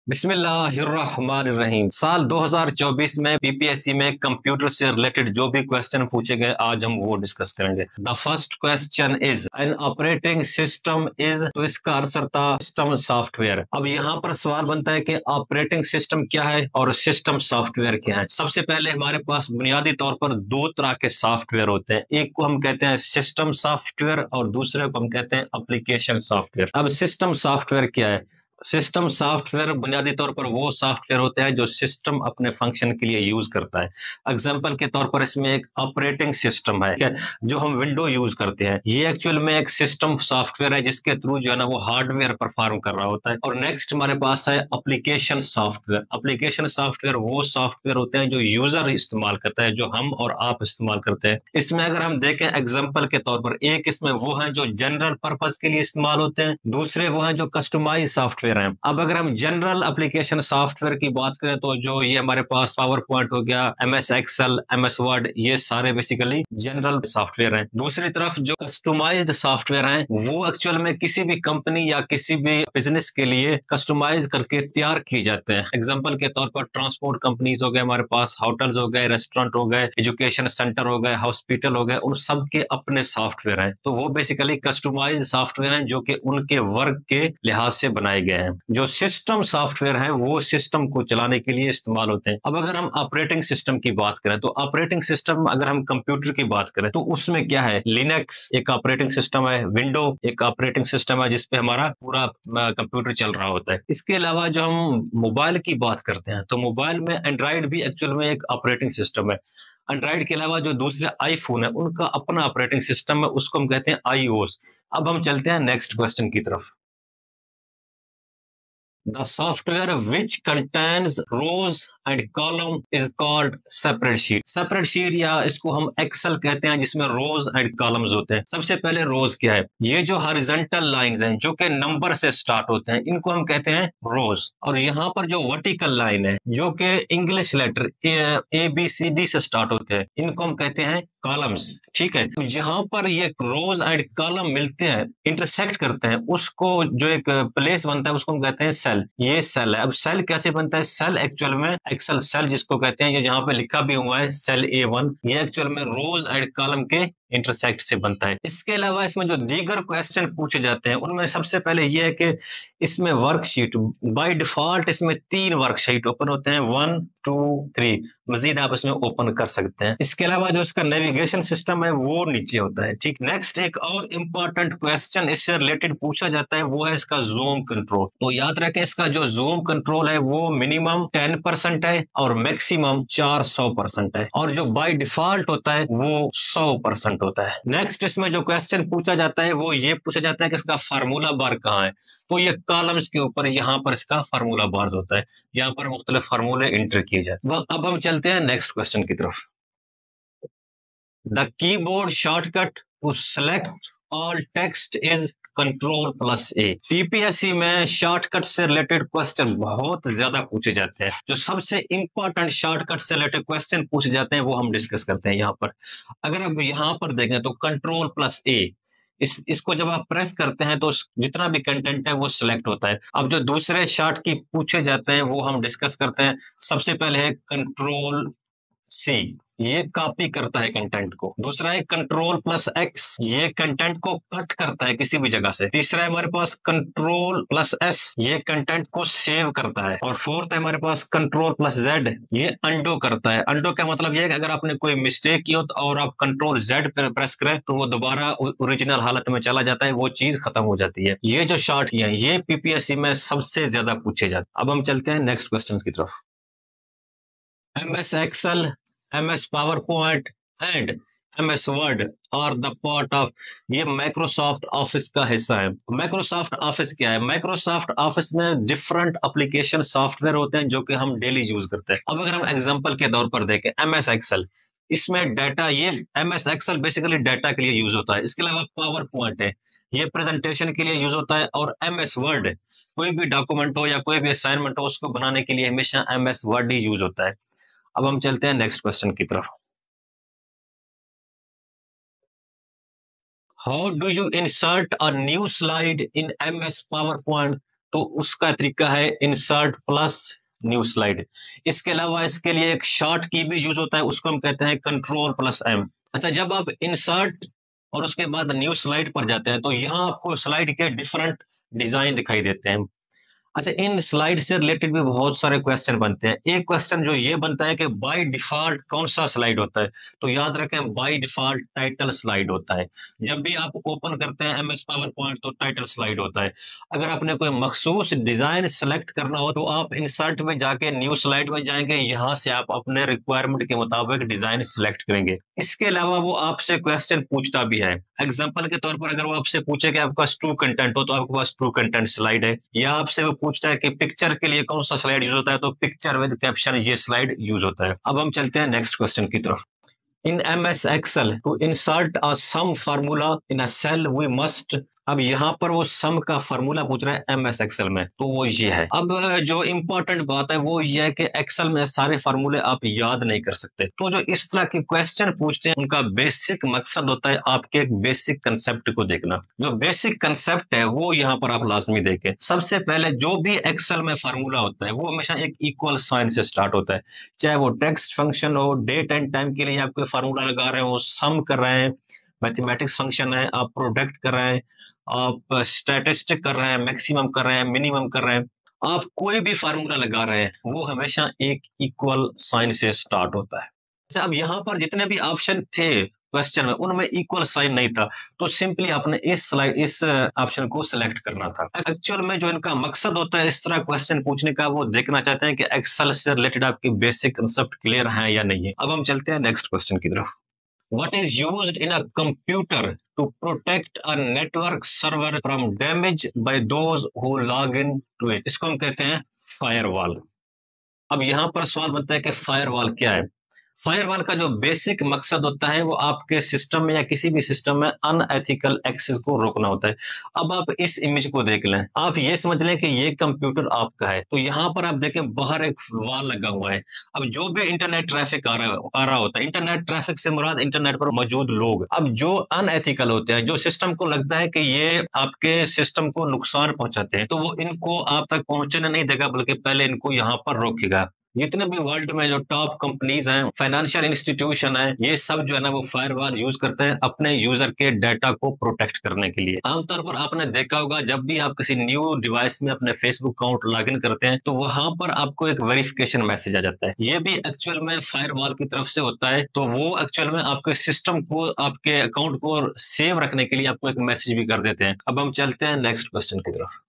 बिस्मिल्लाहिर्रहमानिर्रहीम। साल 2024 में पीपीएससी में कंप्यूटर से रिलेटेड जो भी क्वेश्चन पूछे गए आज हम वो डिस्कस करेंगे। The first question is an operating system is, तो इसका आंसर था सिस्टम सॉफ्टवेयर। अब यहाँ पर सवाल बनता है कि ऑपरेटिंग सिस्टम क्या है और सिस्टम सॉफ्टवेयर क्या है। सबसे पहले हमारे पास बुनियादी तौर पर दो तरह के सॉफ्टवेयर होते हैं, एक को हम कहते हैं सिस्टम सॉफ्टवेयर और दूसरे को हम कहते हैं एप्लीकेशन सॉफ्टवेयर। अब सिस्टम सॉफ्टवेयर क्या है? सिस्टम सॉफ्टवेयर बुनियादी तौर पर वो सॉफ्टवेयर होते हैं जो सिस्टम अपने फंक्शन के लिए यूज करता है। एग्जांपल के तौर पर इसमें एक ऑपरेटिंग सिस्टम है, ठीक है, जो हम विंडो यूज करते हैं, ये एक्चुअल में एक सिस्टम सॉफ्टवेयर है जिसके थ्रू जो है ना वो हार्डवेयर परफॉर्म कर रहा होता है। और नेक्स्ट हमारे पास है एप्लीकेशन सॉफ्टवेयर। एप्लीकेशन सॉफ्टवेयर वो सॉफ्टवेयर होते हैं जो यूजर इस्तेमाल करता है, जो हम और आप इस्तेमाल करते हैं। इसमें अगर हम देखें एग्जाम्पल के तौर पर, एक इसमें वो है जो जनरल पर्पज के लिए इस्तेमाल होते हैं, दूसरे वो हैं जो कस्टमाइज सॉफ्टवेयर हैं। अब अगर हम जनरल एप्लीकेशन सॉफ्टवेयर की बात करें तो जो ये हमारे पास पावर पॉइंट हो गया, एमएस एक्सेल, एमएस वर्ड, ये सारे बेसिकली जनरल सॉफ्टवेयर हैं। दूसरी तरफ जो कस्टमाइज्ड सॉफ्टवेयर हैं वो एक्चुअल में किसी भी कंपनी या किसी भी बिजनेस के लिए कस्टमाइज करके तैयार किए जाते हैं। एग्जाम्पल के तौर पर ट्रांसपोर्ट कंपनीज हो गए, हमारे पास होटल्स हो गए, रेस्टोरेंट हो गए, एजुकेशन सेंटर हो गए, हॉस्पिटल हो गए, उन सब के अपने सॉफ्टवेयर हैं। तो वो बेसिकली कस्टमाइज्ड सॉफ्टवेयर हैं जो कि उनके वर्क के लिहाज से बनाए गए हैं। जो सिस्टम सॉफ्टवेयर है वो सिस्टम को चलाने के लिए इस्तेमाल होते हैं। अब अगर हम ऑपरेटिंग सिस्टम की बात करें तो ऑपरेटिंग सिस्टम, अगर हम कंप्यूटर की बात करें तो उसमें क्या है, लिनक्स एक ऑपरेटिंग सिस्टम है, विंडो एक ऑपरेटिंग सिस्टम है जिसपे हमारा पूरा कंप्यूटर चल रहा होता है। इसके अलावा जो हम मोबाइल की बात करते हैं तो मोबाइल में एंड्रॉइड भी एक्चुअल में एक ऑपरेटिंग सिस्टम है। एंड्रॉइड के अलावा जो दूसरे आईफोन है उनका अपना ऑपरेटिंग सिस्टम है, उसको हम कहते हैं आईओएस। अब हम चलते हैं नेक्स्ट क्वेश्चन की तरफ। The software which contains rows and column is called spreadsheet. Spreadsheet या इसको हम एक्सेल कहते हैं जिसमें रोज एंड कॉलम्स होते हैं। सबसे पहले रोज क्या है? ये जो हॉरिजॉन्टल लाइंस हैं जो कि नंबर से स्टार्ट होते हैं इनको हम कहते हैं रोज। और यहाँ पर जो वर्टिकल लाइन है जो कि English letter A B C D से स्टार्ट होते हैं इनको हम कहते हैं कॉलम्स। ठीक है, तो जहां पर ये रोज एंड कॉलम मिलते हैं, इंटरसेक्ट करते हैं, उसको जो एक प्लेस बनता है उसको हम कहते हैं सेल। ये सेल है। अब सेल कैसे बनता है? सेल एक्चुअल में एक्सेल सेल जिसको कहते हैं, ये जहां पे लिखा भी हुआ है सेल A1, ये एक्चुअल में रोज एंड कॉलम के इंटरसेक्ट से बनता है। इसके अलावा इसमें जो दीगर क्वेश्चन पूछे जाते हैं उनमें सबसे पहले ये है कि इसमें वर्कशीट बाय डिफॉल्ट इसमें 3 वर्कशीट ओपन होते हैं, 1 2 3। मजीद आप इसमें ओपन कर सकते हैं। इसके अलावा जो इसका नेविगेशन सिस्टम है वो नीचे होता है। ठीक, नेक्स्ट एक और इम्पोर्टेंट क्वेश्चन इससे रिलेटेड पूछा जाता है वो है इसका जूम कंट्रोल। तो याद रखें इसका जो जूम कंट्रोल है वो मिनिमम 10% है और मैक्सिमम 400% है, और जो बाय डिफॉल्ट होता है वो 100% होता है। नेक्स्ट इसमें जो क्वेश्चन पूछा जाता है वो ये पूछा जाता है कि इसका फार्मूला बार कहाँ है। तो ये कॉलम्स के ऊपर यहाँ पर इसका फार्मूला बार होता है, यहाँ पर मुख्तलिफ फार्मूले एंटर किए जाते हैं। अब हम चलते हैं नेक्स्ट क्वेश्चन की तरफ। The keyboard shortcut to select all text is control plus A. PPSC में शॉर्टकट से रिलेटेड क्वेश्चन बहुत ज्यादा पूछे जाते हैं। जो सबसे इंपॉर्टेंट शॉर्टकट से रिलेटेड क्वेश्चन पूछे जाते हैं वो हम डिस्कस करते हैं यहाँ पर। अगर हम यहाँ पर देखें तो कंट्रोल+A, इसको जब आप प्रेस करते हैं तो जितना भी कंटेंट है वो सिलेक्ट होता है। अब जो दूसरे शॉर्ट की पूछे जाते हैं वो हम डिस्कस करते हैं। सबसे पहले है कंट्रोल+C, ये कॉपी करता है कंटेंट को। दूसरा है कंट्रोल+X, ये कंटेंट को कट करता है किसी भी जगह से। तीसरा है हमारे पास कंट्रोल+S, ये कंटेंट को सेव करता है। और फोर्थ है हमारे पास कंट्रोल+Z, ये अंडो करता है। अंडो का मतलब ये है कि अगर आपने कोई मिस्टेक की हो तो और आप कंट्रोल Z पर प्रेस करें तो वो दोबारा ओरिजिनल हालत में चला जाता है, वो चीज खत्म हो जाती है। ये जो शॉर्ट की है ये पीपीएससी में सबसे ज्यादा पूछे जाते हैं। अब हम चलते हैं नेक्स्ट क्वेश्चन की तरफ। MS Excel, MS PowerPoint and MS Word और द पार्ट ऑफ, ये माइक्रोसॉफ्ट ऑफिस का हिस्सा है। माइक्रोसॉफ्ट ऑफिस क्या है? माइक्रोसॉफ्ट ऑफिस में डिफरेंट एप्लीकेशन सॉफ्टवेयर होते हैं जो कि हम डेली यूज करते हैं। अब अगर हम एग्जांपल के तौर पर देखें MS Excel, इसमें डाटा, ये MS Excel बेसिकली डाटा के लिए यूज होता है। इसके अलावा पावर पॉइंट है, ये प्रेजेंटेशन के लिए यूज होता है। और MS Word, कोई भी डॉक्यूमेंट हो या कोई भी असाइनमेंट हो उसको बनाने के लिए हमेशा MS Word ही यूज होता है। अब हम चलते हैं नेक्स्ट क्वेश्चन की तरफ। How do you insert a new slide in MS PowerPoint तो उसका तरीका है इंसर्ट प्लस न्यू स्लाइड। इसके अलावा इसके लिए एक शॉर्ट की भी यूज होता है, उसको हम कहते हैं कंट्रोल प्लस एम। अच्छा, जब आप इंसर्ट और उसके बाद न्यू स्लाइड पर जाते हैं तो यहाँ आपको स्लाइड के डिफरेंट डिजाइन दिखाई देते हैं। अच्छा, इन स्लाइड से रिलेटेड भी बहुत सारे क्वेश्चन बनते हैं। एक क्वेश्चन जो ये बनता है कि बाय डिफॉल्ट कौन सा स्लाइड होता है, तो याद रखें बाय डिफॉल्ट टाइटल स्लाइड होता है। जब भी आप ओपन करते हैं एमएस पावर पॉइंट तो टाइटल स्लाइड होता है। अगर आपने कोई मखसूस डिजाइन सेलेक्ट करना हो तो आप इंसर्ट में जाके न्यू स्लाइड में जाएंगे, यहाँ से आप अपने रिक्वायरमेंट के मुताबिक डिजाइन सेलेक्ट करेंगे। इसके अलावा वो आपसे क्वेश्चन पूछता भी है। एग्जाम्पल के तौर पर अगर वो आपसे पूछे कि आपका ट्रू कंटेंट हो तो आपके पास ट्रू कंटेंट स्लाइड है, या आपसे वो पूछता है कि पिक्चर के लिए कौन सा स्लाइड यूज होता है तो पिक्चर विद कैप्शन ये स्लाइड यूज होता है। अब हम चलते हैं नेक्स्ट क्वेश्चन की तरफ। In MS Excel to insert a sum formula in a cell we must। अब यहाँ पर वो सम का फार्मूला पूछ रहा है MS Excel में, तो वो ये है। अब जो इंपॉर्टेंट बात है वो ये है कि एक्सेल में सारे फार्मूले आप याद नहीं कर सकते, तो जो इस तरह के क्वेश्चन पूछते हैं उनका बेसिक मकसद होता है आपके एक बेसिक कंसेप्ट को देखना। जो बेसिक कंसेप्ट है वो यहाँ पर आप लाजमी देखें। सबसे पहले जो भी एक्सेल में फार्मूला होता है वो हमेशा एक इक्वल साइन से स्टार्ट होता है, चाहे वो टेक्स्ट फंक्शन हो, डेट एंड टाइम के लिए आप कोई फार्मूला लगा रहे हो, सम कर रहे हैं, मैथमेटिक्स फंक्शन है, आप प्रोडक्ट कर रहे हैं, आप स्टैटिस्टिक कर रहे हैं, मैक्सिमम कर रहे हैं, मिनिमम कर रहे हैं, आप कोई भी फार्मूला लगा रहे हैं वो हमेशा एक इक्वल साइन से स्टार्ट होता है। अच्छा, अब यहाँ पर जितने भी ऑप्शन थे क्वेश्चन में उनमें इक्वल साइन नहीं था, तो सिंपली आपने इस ऑप्शन को सिलेक्ट करना था। एक्चुअल में जो इनका मकसद होता है इस तरह क्वेश्चन पूछने का, वो देखना चाहते हैं कि एक्सेल से रिलेटेड आपके बेसिक कंसेप्ट क्लियर हैं या नहीं है। अब हम चलते हैं नेक्स्ट क्वेश्चन की तरफ। What is used in a computer to protect a network server from damage by those who log in to it? इसको हम कहते हैं फायरवॉल। अब यहाँ पर सवाल बनता है कि फायरवॉल क्या है। फायरवॉल का जो बेसिक मकसद होता है वो आपके सिस्टम में या किसी भी सिस्टम में अनएथिकल एक्सेस को रोकना होता है। अब आप इस इमेज को देख लें, आप ये समझ लें कि ये कंप्यूटर आपका है, तो यहाँ पर आप देखें बाहर एक वॉल लगा हुआ है। अब जो भी इंटरनेट ट्रैफिक आ रहा होता है, इंटरनेट ट्रैफिक से मुराद इंटरनेट पर मौजूद लोग, अब जो अनएथिकल होते हैं, जो सिस्टम को लगता है कि ये आपके सिस्टम को नुकसान पहुंचाते हैं, तो वो इनको आप तक पहुंचने नहीं देगा, बल्कि पहले इनको यहाँ पर रोकेगा। जितने भी वर्ल्ड में जो टॉप कंपनीज हैं, फाइनेंशियल इंस्टीट्यूशन है, ये सब जो है ना वो फायरवॉल यूज करते हैं अपने यूजर के डाटा को प्रोटेक्ट करने के लिए। आमतौर पर आपने देखा होगा जब भी आप किसी न्यू डिवाइस में अपने फेसबुक अकाउंट लॉगिन करते हैं तो वहां पर आपको एक वेरिफिकेशन मैसेज आ जाता है। ये भी एक्चुअल में फायरवॉल की तरफ से होता है, तो वो एक्चुअल में आपके सिस्टम को, आपके अकाउंट को सेव रखने के लिए आपको एक मैसेज भी कर देते हैं। अब हम चलते हैं नेक्स्ट क्वेश्चन की तरफ।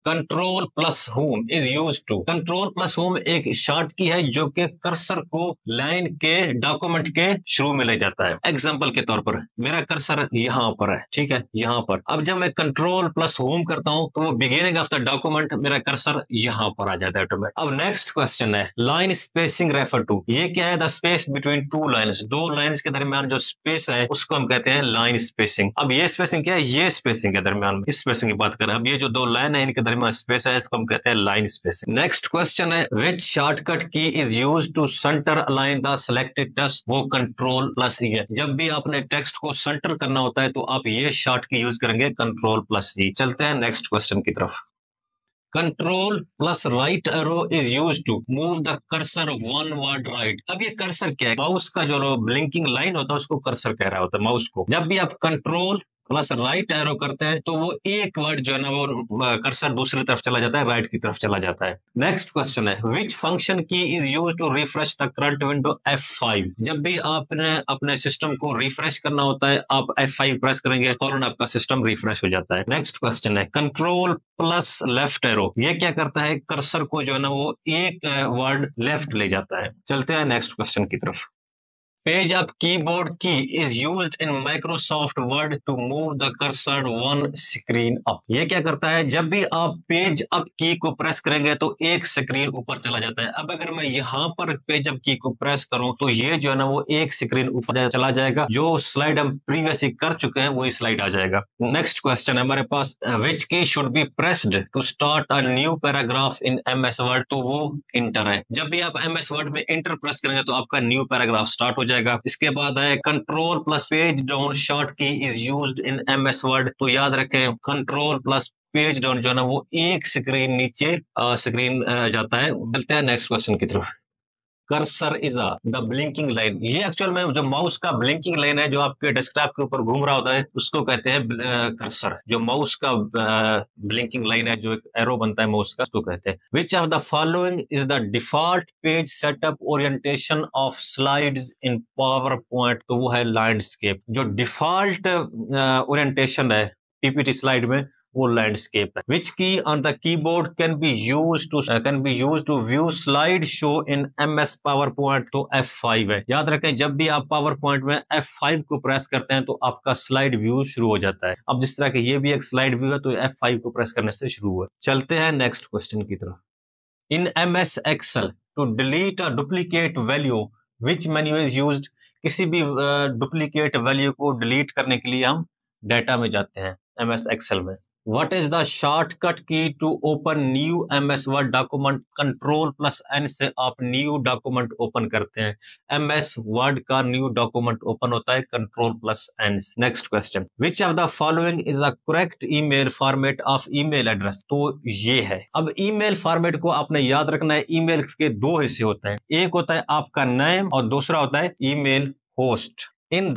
Control plus home is use to. Control plus home एक शॉर्ट की है जो कि कर्सर को लाइन के डॉक्यूमेंट के शुरू में ले जाता है। एग्जांपल के तौर पर मेरा कर्सर यहाँ पर है, ठीक है, यहाँ पर। अब जब मैं कंट्रोल प्लस होम करता हूँ तो वो बिगिनिंग ऑफ द डॉक्यूमेंट मेरा कर्सर यहाँ पर आ जाता है ऑटोमेटिक। अब नेक्स्ट क्वेश्चन है लाइन स्पेसिंग रेफर टू। ये क्या है? The space between two lines, दो लाइन्स के दरमियान जो स्पेस है उसको हम कहते हैं लाइन स्पेसिंग। अब ये स्पेसिंग क्या है? ये स्पेसिंग के दरमियान, इस स्पेसिंग की बात करें। अब ये जो दो लाइन है इनके स्पेस है, इसको हम कहते हैं लाइन स्पेसिंग। नेक्स्ट क्वेश्चन है which shortcut key is used to centre align the selected text. वो कंट्रोल प्लस ई है। जब भी आपने टेक्स्ट को सेंटर करना होता है तो आप ये शॉर्ट की यूज करेंगे, कंट्रोल प्लस ई। चलते हैं नेक्स्ट क्वेश्चन की तरफ। Control plus right arrow is use to move the cursor one word right. अब ये कर्सर क्या है? माउस का जो ब्लिंकिंग लाइन होता है उसको कर्सर कह रहा होता है माउस को। जब भी आप कंट्रोल प्लस राइट एरो करते हैं तो वो एक वर्ड जो है ना वो कर्सर दूसरी तरफ चला जाता है, राइट की तरफ चला जाता है। नेक्स्ट क्वेश्चन है which function key is use to refresh the current window F5। जब भी आपने अपने सिस्टम को रिफ्रेश करना होता है आप F5 प्रेस करेंगे, फौरन आपका सिस्टम रिफ्रेश हो जाता है। नेक्स्ट क्वेश्चन है कंट्रोल प्लस लेफ्ट एरो। ये क्या करता है? कर्सर को जो है ना वो एक वर्ड लेफ्ट ले जाता है। चलते हैं नेक्स्ट क्वेश्चन की तरफ। Page up keyboard key is used in Microsoft Word to move the cursor one screen up. ये क्या करता है? जब भी आप पेज अप की को प्रेस करेंगे तो एक स्क्रीन ऊपर चला जाता है। अब अगर मैं यहाँ पर पेज अप की को प्रेस करूं तो ये जो है ना वो एक स्क्रीन ऊपर चला जाएगा, जो स्लाइड हम प्रीवियसली कर चुके हैं वही स्लाइड आ जाएगा। नेक्स्ट क्वेश्चन है हमारे पास which key should be pressed to start a new paragraph in MS Word. तो वो इंटर है। जब भी आप MS वर्ड में इंटर प्रेस करेंगे तो आपका न्यू पैराग्राफ स्टार्ट हो जाएगा। जाएगा। इसके बाद है control plus page down short key is used in MS Word. तो याद रखें कंट्रोल प्लस पेज डाउन जो है ना वो एक स्क्रीन नीचे स्क्रीन जाता है। चलते हैं नेक्स्ट क्वेश्चन की तरफ। Cursor is the blinking line. ये एक्चुअल में जो माउस का ब्लिंकिंग लाइन है जो आपके डेस्कटॉप के ऊपर घूम रहा होता है उसको कहते हैं कर्सर। जो माउस का ब्लिंकिंग लाइन है जो एक एरो बनता है माउस का उसको कहते हैं। Which of the following is the default page setup orientation of slides in PowerPoint. तो वो है लैंडस्केप। जो डिफॉल्ट ओरिएंटेशन है पीपीटी स्लाइड में वो लैंडस्केप है। Which key on the keyboard can be used to view slide show in MS PowerPoint. तो F5 है। याद रखें जब भी आप पावर पॉइंट में F5 को प्रेस करते हैं तो आपका स्लाइड व्यू शुरू हो जाता है। अब जिस तरह के ये भी एक स्लाइड व्यू है तो F5 को प्रेस करने से शुरू हुआ। चलते हैं नेक्स्ट क्वेश्चन की तरफ। In MS Excel to delete a duplicate value which menu is used. किसी भी डुप्लीकेट वैल्यू को डिलीट करने के लिए हम डाटा में जाते हैं MS Excel में। What is the shortcut key to open new MS Word document? Control plus N से आप न्यू डॉक्यूमेंट ओपन करते हैं। MS Word का न्यू डॉक्यूमेंट ओपन होता है control plus N। Next question. Which of the following is a correct email format of email address? तो ये है। अब ईमेल फॉर्मेट को आपने याद रखना है। ईमेल के दो हिस्से होते हैं, एक होता है आपका नेम और दूसरा होता है ईमेल होस्ट। इन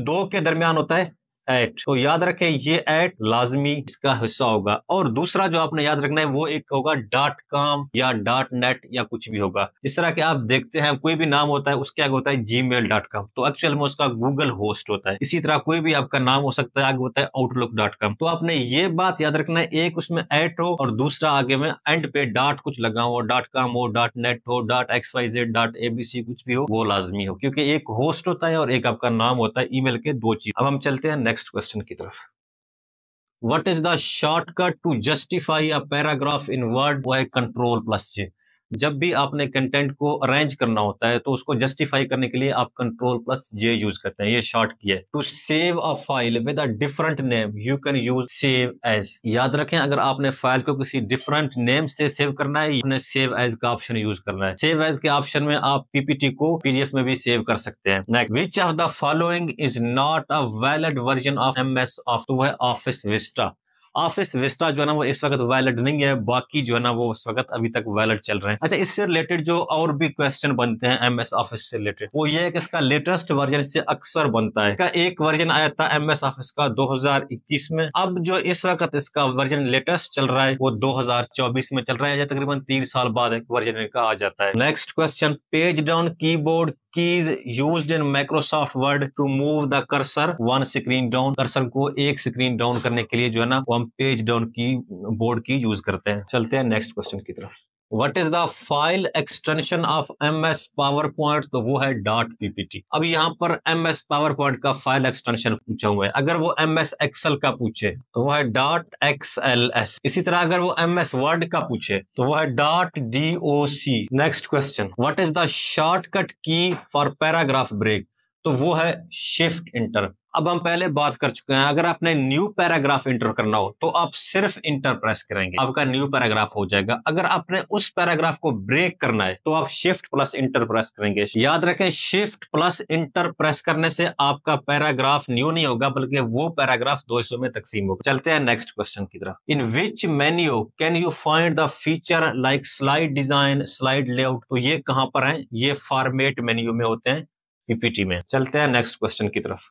दो के दरमियान होता है एट। तो याद रखें ये एट लाजमी इसका हिस्सा होगा। और दूसरा जो आपने याद रखना है वो एक होगा .com या .net या कुछ भी होगा। जिस तरह के आप देखते हैं कोई भी नाम होता है उसके आगे होता है gmail.com, तो एक्चुअल में उसका गूगल होस्ट होता है। इसी तरह कोई भी आपका नाम हो सकता है आगे होता है outlook.com। तो आपने ये बात याद रखना है, एक उसमें एट हो और दूसरा आगे में एंड पे डॉट कुछ लगा हो, .com हो, .net हो, .xyz, .abc कुछ भी हो, वो लाजमी हो, क्योंकि एक होस्ट होता है और एक आपका नाम होता है। ईमेल के दो चीज। अब हम चलते हैं नेक्स्ट क्वेश्चन की तरफ। What is the shortcut to justify a paragraph in Word? वो है कंट्रोल प्लस J। जब भी आपने कंटेंट को अरेंज करना होता है तो उसको जस्टिफाई करने के लिए आप कंट्रोल प्लस J यूज करते हैं। ये शॉर्ट की है। To save a file with a different name you can use save as. याद रखें अगर आपने फाइल को किसी डिफरेंट नेम से सेव करना है आपने सेव एज का ऑप्शन यूज करना है। सेव एज के ऑप्शन में आप पीपीटी को PDF में भी सेव कर सकते हैं। Next, which of the following is not a valid version of MS of. तो है ऑफिस विस्टा। ऑफिस विस्टा जो है ना वो इस वक्त वैलिड नहीं है, बाकी जो है ना वो उस वक्त अभी तक वैलिड चल रहे हैं। अच्छा, इससे रिलेटेड जो और भी क्वेश्चन बनते हैं MS ऑफिस से रिलेटेड वो ये है कि इसका लेटेस्ट वर्जन से अक्सर बनता है। इसका एक वर्जन आया था MS ऑफिस का 2021 में। अब जो इस वक्त इसका वर्जन लेटेस्ट चल रहा है वो 2024 में चल रहा है, या तकरीबन 3 साल बाद एक वर्जन का आ जाता है। Next question, page down keyboard keys used in Microsoft Word to move the cursor one screen down. Cursor को एक स्क्रीन डाउन करने के लिए जो है ना वो हम पेज डाउन की बोर्ड की यूज करते हैं। चलते हैं नेक्स्ट क्वेश्चन की तरफ। What is the file extension of MS PowerPoint? तो वो है .ppt। अब यहाँ पर MS PowerPoint का फाइल एक्सटेंशन पूछा हुआ है। अगर वो MS Excel का पूछे तो वो है .xls। इसी तरह अगर वो MS Word का पूछे तो वो है .doc। Next question, What is the shortcut key for paragraph break? तो वो है शिफ्ट इंटर। अब हम पहले बात कर चुके हैं, अगर आपने न्यू पैराग्राफ इंटर करना हो तो आप सिर्फ इंटर प्रेस करेंगे, आपका न्यू पैराग्राफ हो जाएगा। अगर आपने उस पैराग्राफ को ब्रेक करना है तो आप शिफ्ट प्लस इंटर प्रेस करेंगे। याद रखें शिफ्ट प्लस इंटर प्रेस करने से आपका पैराग्राफ न्यू नहीं होगा बल्कि वो पैराग्राफ दो हिस्सों में तकसीम होगा। चलते हैं नेक्स्ट क्वेश्चन की तरफ। In which menu can you find the feature like slide design, slide layout? तो ये कहां पर है? ये फॉर्मेट मेन्यू में होते हैं पीपीटी में। चलते हैं नेक्स्ट क्वेश्चन की तरफ।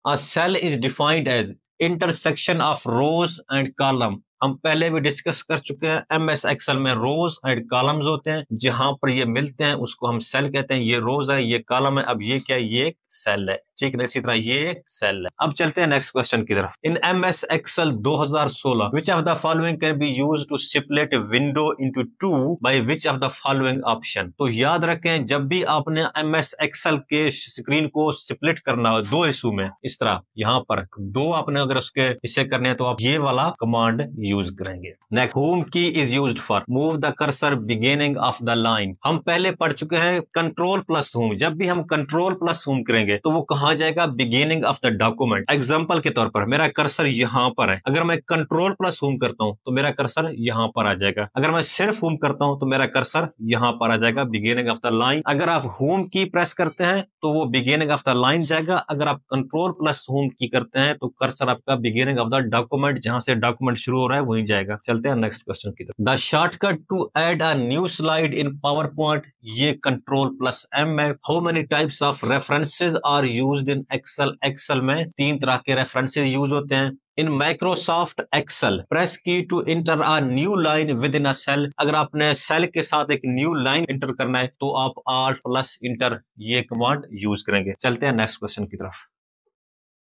A cell is defined as intersection of rows and column। हम पहले भी डिस्कस कर चुके हैं, MS Excel में रोज एंड कॉलम्स होते हैं, जहां पर ये मिलते हैं उसको हम सेल कहते हैं। ये रोज है, ये कॉलम है। अब ये क्या है? ये सेल है, ठीक है। इसी तरह ये एक सेल है। अब चलते हैं नेक्स्ट क्वेश्चन की तरफ। In MS Excel 2016 which of the following can be used to split window into two by which of the following option? तो याद रखें जब भी आपने MS Excel के स्क्रीन को स्प्लिट करना हो दो हिस्सों में, इस तरह यहाँ पर दो आपने अगर उसके हिस्से करने हैं तो आप ये वाला कमांड यूज करेंगे। नेक्स्ट, होम की is used for move the cursor beginning of the line. हम पहले पढ़ चुके हैं कंट्रोल प्लस होम। जब भी हम कंट्रोल प्लस होम करेंगे तो वो कहां कहाँ जाएगा, beginning of the document. Example के तौर पर मेरा कर्सर यहाँ पर है, अगर मैं कंट्रोल प्लस होम करता हूँ तो मेरा कर्सर यहाँ पर आ जाएगा। अगर मैं सिर्फ होम करता हूँ तो मेरा कर्सर यहाँ पर आ जाएगा, बिगिनिंग ऑफ द लाइन। अगर आप होम की प्रेस करते हैं तो वो बिगिनिंग ऑफ द लाइन जाएगा। अगर आप कंट्रोल प्लस होम की करते हैं तो कर्सर आपका बिगिनिंग ऑफ द डॉक्यूमेंट, जहां से डॉक्यूमेंट शुरू हो रहा है वहीं जाएगा। चलते हैं नेक्स्ट क्वेश्चन की तरफ। The shortcut to add a new slide in PowerPoint, ये कंट्रोल प्लस एम है। How many types of references are used in Excel, Excel में 3 तरह के रेफरेंसेज यूज होते हैं। In Microsoft Excel press key to enter a new line within a cell, अगर आपने cell के साथ एक न्यू लाइन इंटर करना है तो आप Alt प्लस इंटर ये कमांड यूज करेंगे। चलते हैं नेक्स्ट क्वेश्चन की तरफ।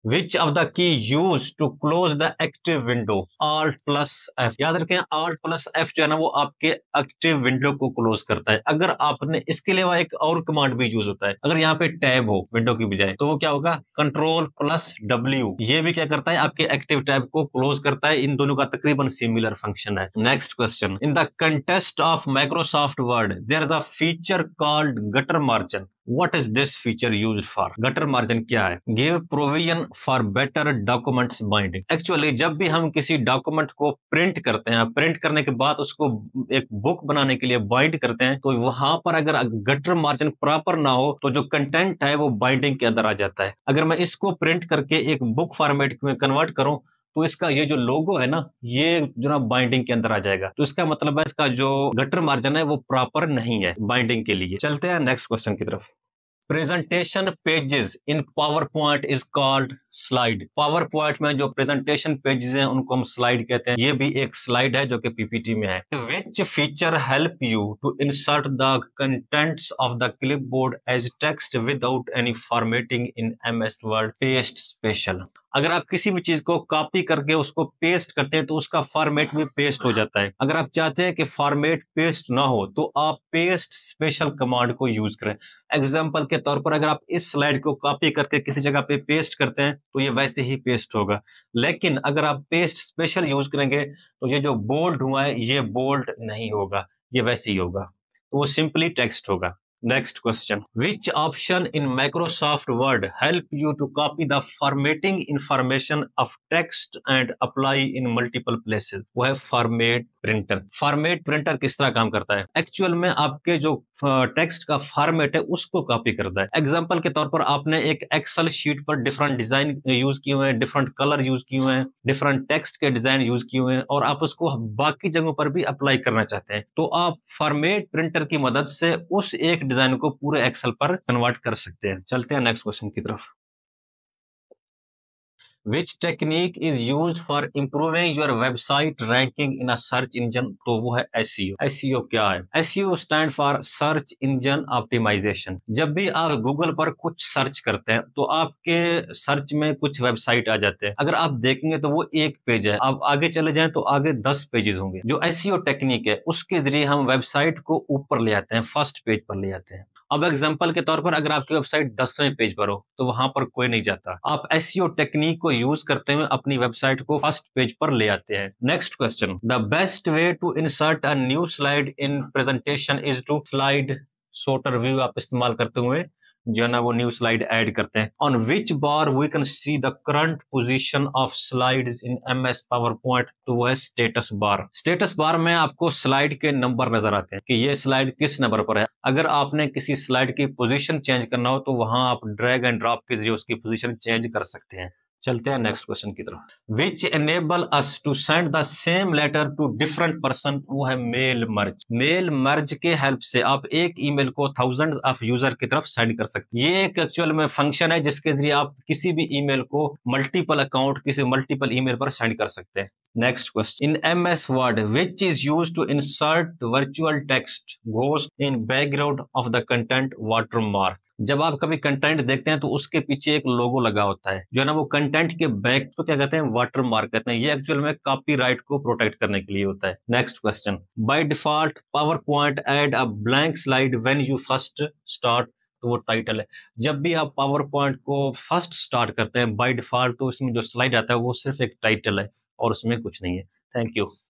Which of the key used to close the active window? Alt plus F। याद रखें Alt plus F जो है ना वो आपके एक्टिव विंडो को क्लोज करता है। अगर आपने इसके अलावा एक और कमांड भी यूज होता है, अगर यहाँ पे टैब हो विंडो की बजाय तो वो क्या होगा, कंट्रोल प्लस W। ये भी क्या करता है, आपके एक्टिव टैब को क्लोज करता है। इन दोनों का तकरीबन सिमिलर फंक्शन है। Next question. In the contest of Microsoft Word there is a feature called gutter margin. What is this feature used for? Gutter margin क्या है? Give provision for better documents binding। Actually जब भी हम किसी document को print करते हैं, print करने के बाद उसको एक बुक बनाने के लिए बाइंड करते हैं, तो वहां पर अगर गटर मार्जिन प्रॉपर ना हो तो जो कंटेंट है वो बाइंडिंग के अंदर आ जाता है। अगर मैं इसको प्रिंट करके एक बुक फॉर्मेट में कन्वर्ट करूं तो इसका ये जो लोगो है ना, ये जो ना बाइंडिंग के अंदर आ जाएगा। तो इसका मतलब है इसका जो गटर मार्जिन है वो प्रॉपर नहीं है बाइंडिंग के लिए। चलते हैं नेक्स्ट क्वेश्चन की तरफ। Presentation pages in power point is called slide. Power point में जो प्रेजेंटेशन पेजेस हैं उनको हम स्लाइड कहते हैं। ये भी एक स्लाइड है जो कि पीपीटी में है। Which feature help you to insert the contents of the clipboard as text without any formatting in MS Word? Paste special. अगर आप किसी भी चीज को कॉपी करके उसको पेस्ट करते हैं तो उसका फॉर्मेट भी पेस्ट हो जाता है। अगर आप चाहते हैं कि फॉर्मेट पेस्ट ना हो तो आप पेस्ट स्पेशल कमांड को यूज करें। एग्जाम्पल के तौर पर अगर आप इस स्लाइड को कॉपी करके किसी जगह पे पेस्ट करते हैं तो ये वैसे ही पेस्ट होगा, लेकिन अगर आप पेस्ट स्पेशल यूज करेंगे तो ये जो बोल्ड हुआ है ये बोल्ड नहीं होगा, ये वैसे ही होगा, तो वो सिंपली टेक्स्ट होगा। Next question. Which option in Microsoft Word help you to copy the formatting information of text and apply in multiple places? वो है फॉर्मेट प्रिंटर। फॉर्मेट प्रिंटर किस तरह काम करता है? एक्चुअल में आपके जो टेक्स्ट का फॉर्मेट है उसको कॉपी करता है। एग्जाम्पल के तौर पर आपने एक एक्सेल शीट पर डिफरेंट डिजाइन यूज किए हुए हैं, डिफरेंट कलर यूज किए हुए हैं, डिफरेंट टेक्स्ट के डिजाइन यूज किए हुए हैं और आप उसको बाकी जगहों पर भी अप्लाई करना चाहते हैं, तो आप फॉर्मेट प्रिंटर की मदद से उस एक डिजाइन को पूरे एक्सेल पर कन्वर्ट कर सकते हैं। चलते हैं नेक्स्ट क्वेश्चन की तरफ। Which technique is used for improving your website ranking in a search engine? तो वो है SEO। SEO क्या है? SEO stand for Search Engine Optimization। जब भी आप गूगल पर कुछ सर्च करते हैं तो आपके सर्च में कुछ वेबसाइट आ जाते हैं। अगर आप देखेंगे तो वो एक पेज है, आप आगे चले जाएं तो आगे 10 पेजेस होंगे। जो SEO टेक्निक है उसके जरिए हम वेबसाइट को ऊपर ले आते हैं, फर्स्ट पेज पर ले आते हैं। अब एग्जांपल के तौर पर अगर आपकी वेबसाइट 10वें पेज पर हो तो वहां पर कोई नहीं जाता। आप एसईओ टेक्निक को यूज करते हुए अपनी वेबसाइट को फर्स्ट पेज पर ले आते हैं। Next question. The best way to insert a new slide in presentation is to slide sorter view आप इस्तेमाल करते हुए जो है ना वो न्यू स्लाइड ऐड करते हैं। On which bar we can see the current position of slides in MS PowerPoint? तो वो है स्टेटस बार। स्टेटस बार में आपको स्लाइड के नंबर नजर आते हैं कि ये स्लाइड किस नंबर पर है। अगर आपने किसी स्लाइड की पोजीशन चेंज करना हो तो वहां आप ड्रैग एंड ड्रॉप के जरिए उसकी पोजीशन चेंज कर सकते हैं। चलते हैं नेक्स्ट क्वेश्चन की तरफ। Which enable us to send the same letter to different person? वो है मेल मर्ज। मेल मर्ज के हेल्प से आप एक ईमेल को थाउजेंड ऑफ यूजर की तरफ सेंड कर सकते हैं। ये एक एक्चुअल में फंक्शन है जिसके जरिए आप किसी भी ईमेल को मल्टीपल अकाउंट किसी मल्टीपल ईमेल पर सेंड कर सकते हैं। Next question. In MS Word which is used to insert virtual text goes in background of the content watermark? जब आप कभी कंटेंट देखते हैं तो उसके पीछे एक लोगो लगा होता है जो है ना वो कंटेंट के बैक को क्या कहते हैं, वाटर मार्क कहते हैं। ये एक्चुअल में कॉपीराइट को प्रोटेक्ट करने के लिए होता है। Next question. By default power point add a blank slide when you first start? तो वो टाइटल है। जब भी आप पावर पॉइंट को फर्स्ट स्टार्ट करते हैं बाय डिफॉल्ट तो उसमें जो स्लाइड आता है वो सिर्फ एक टाइटल है और उसमें कुछ नहीं है। Thank you.